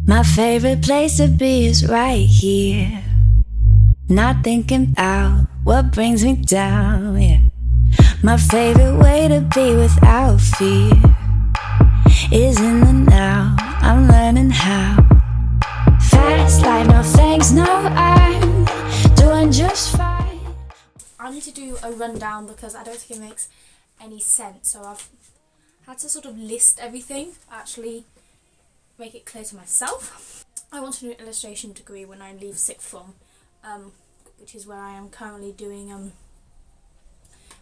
My favorite place to be is right here. Not thinking about what brings me down, yeah. My favorite way to be without fear is in the now. I'm learning how. Fast life, no thanks, no, I'm doing just fine. I need to do a rundown because I don't think it makes any sense. So I've had to sort of list everything, actually make it clear to myself. I want to do an illustration degree when I leave sixth form, which is where I am currently doing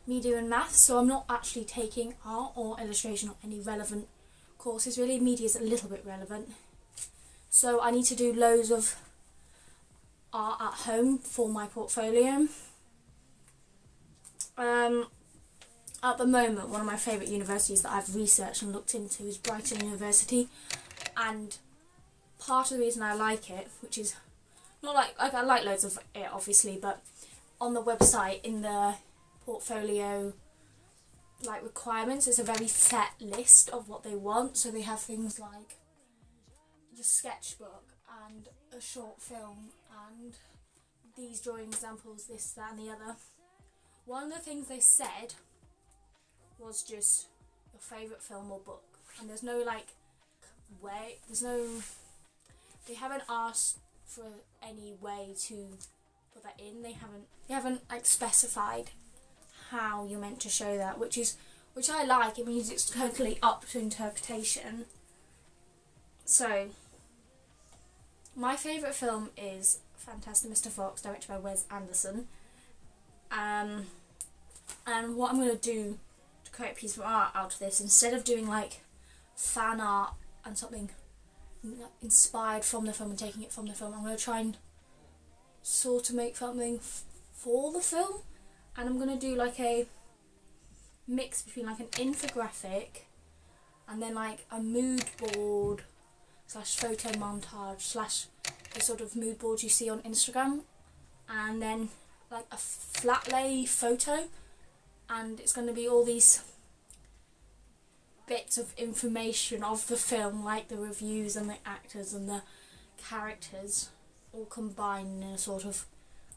media and maths. So I'm not actually taking art or illustration or any relevant courses. Really, media is a little bit relevant. So I need to do loads of art at home for my portfolio. At the moment, one of my favourite universities that I've researched and looked into is Brighton University, and part of the reason I like it, which is not like I like loads of it obviously, but on the website in the portfolio like requirements, it's a very set list of what they want. So they have things like the sketchbook and a short film and these drawing examples, this, that and the other. One of the things they said was just your favourite film or book, and there's no like way, they haven't asked for any way to put that in. They haven't like specified how you're meant to show that, which I like. It means it's totally up to interpretation. So my favourite film is Fantastic Mr. Fox, directed by Wes Anderson. And what I'm going to do to create a piece of art out of this, instead of doing like fan art and something inspired from the film and taking it from the film, I'm going to try and sort of make something for the film. And I'm going to do like a mix between like an infographic and then like a mood board / photo montage / the sort of mood boards you see on Instagram, and then like a flat lay photo, and it's going to be all these bits of information of the film, like the reviews and the actors and the characters, all combined in a sort of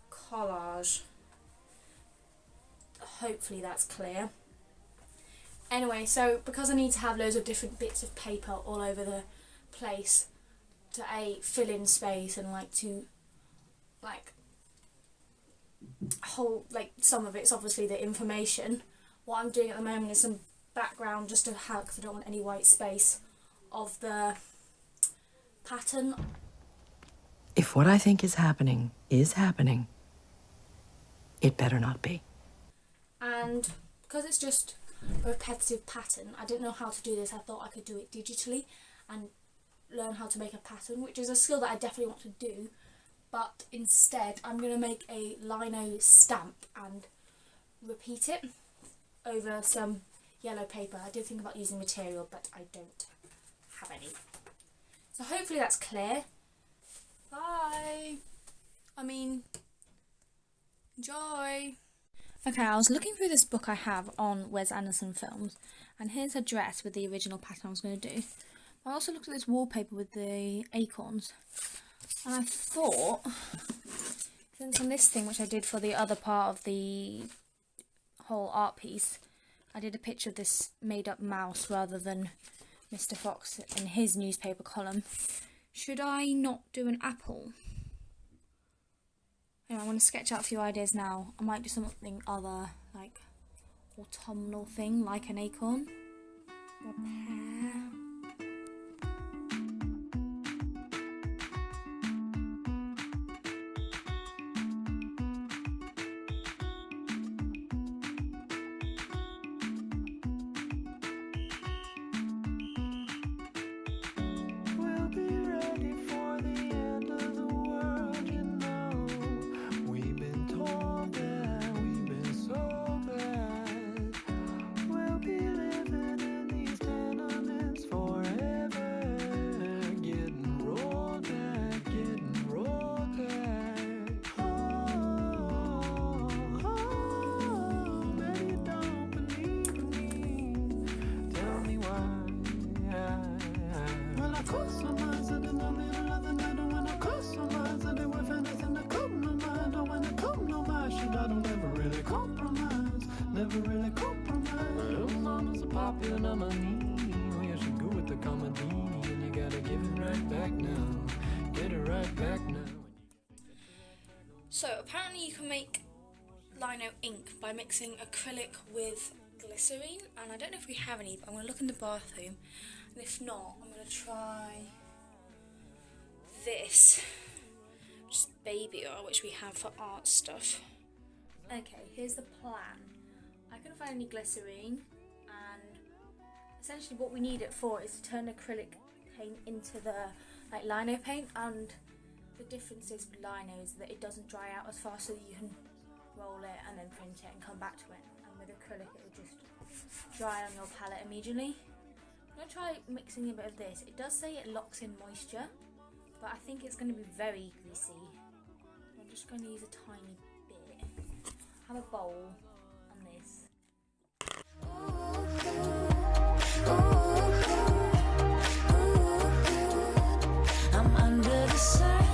collage. Hopefully that's clear. Anyway, so because I need to have loads of different bits of paper all over the place to fill in space and like to like whole, like some of it's obviously the information. What I'm doing at the moment is some background just to have, because I don't want any white space, of the pattern. If what I think is happening, it better not be. And because it's just a repetitive pattern, I didn't know how to do this. I thought I could do it digitally and learn how to make a pattern, which is a skill that I definitely want to do. But instead, I'm going to make a lino stamp and repeat it over some yellow paper. I did think about using material, but I don't have any. So hopefully that's clear. Bye. Enjoy. Okay, I was looking through this book I have on Wes Anderson films, and here's a dress with the original pattern I was going to do. I also looked at this wallpaper with the acorns, and I thought, since on this thing, which I did for the other part of the whole art piece, I did a picture of this made-up mouse rather than Mr. Fox in his newspaper column. Should I not do an apple? Anyway, I want to sketch out a few ideas now. I might do something other, like autumnal thing, like an acorn. Or a pear. We'll be living in these tenements for right back now. Get it right back now. So apparently you can make lino ink by mixing acrylic with glycerine, and I don't know if we have any, but I'm going to look in the bathroom, and if not, I'm going to try this, which is baby oil, which we have for art stuff. Okay, here's the plan. I couldn't find any glycerine, and essentially what we need it for is to turn acrylic paint into the lino paint, and the difference is with lino is that it doesn't dry out as fast, so you can roll it and then print it and come back to it, and with acrylic it will just dry on your palette immediately. I'm going to try mixing a bit of this. It does say it locks in moisture, but I think it's going to be very greasy. I'm just going to use a tiny bit. Have a bowl and this. I'm under the sun.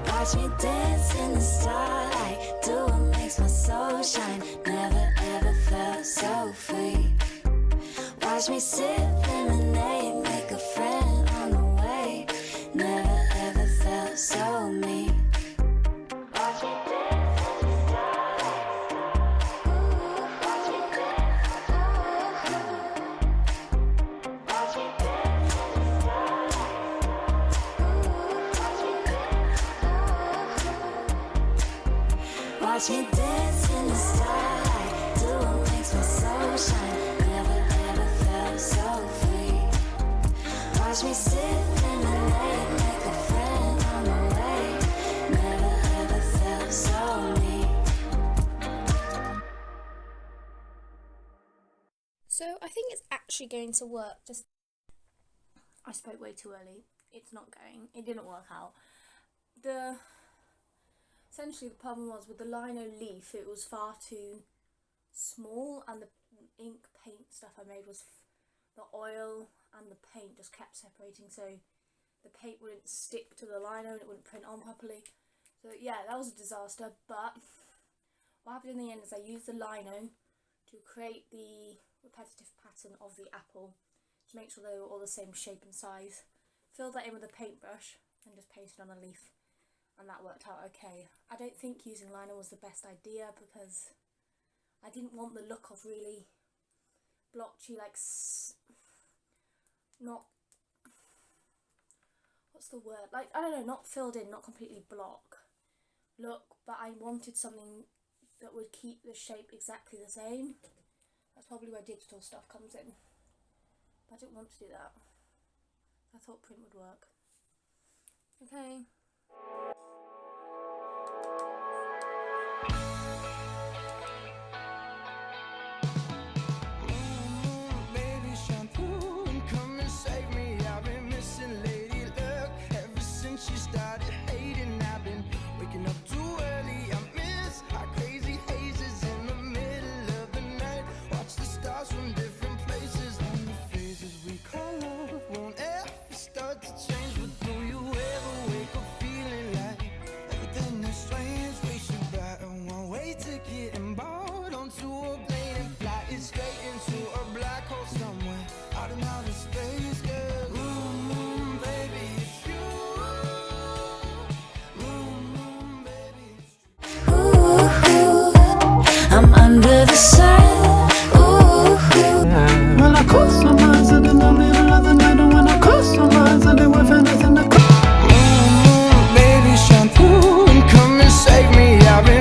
Watch me dance in the starlight, do what makes my soul shine. Never ever felt so free. Watch me sip lemonade, make a friend on the way. Never ever felt so me. Watch me dance in the starlight. Watch me dance. Watch me dance in the starlight. Watch me dance in the starlight, do what makes my soul shine. Never ever felt so free. Watch me sip lemonade, make a friend on the way. Never ever felt so me. So I think it's actually going to work. Just I spoke way too early. It's not going. It didn't work out. Essentially the problem was with the lino leaf, it was far too small, and the ink paint stuff I made was the oil and the paint just kept separating, so the paint wouldn't stick to the lino and it wouldn't print on properly. So yeah, that was a disaster. But what happened in the end is I used the lino to create the repetitive pattern of the apple to make sure they were all the same shape and size. Filled that in with a paintbrush and just painted on a leaf, and that worked out okay. I don't think using lino was the best idea because I didn't want the look of really blotchy, not, what's the word, I don't know, not filled in, not completely block look, but I wanted something that would keep the shape exactly the same. That's probably where digital stuff comes in, but I didn't want to do that. I thought print would work. Okay.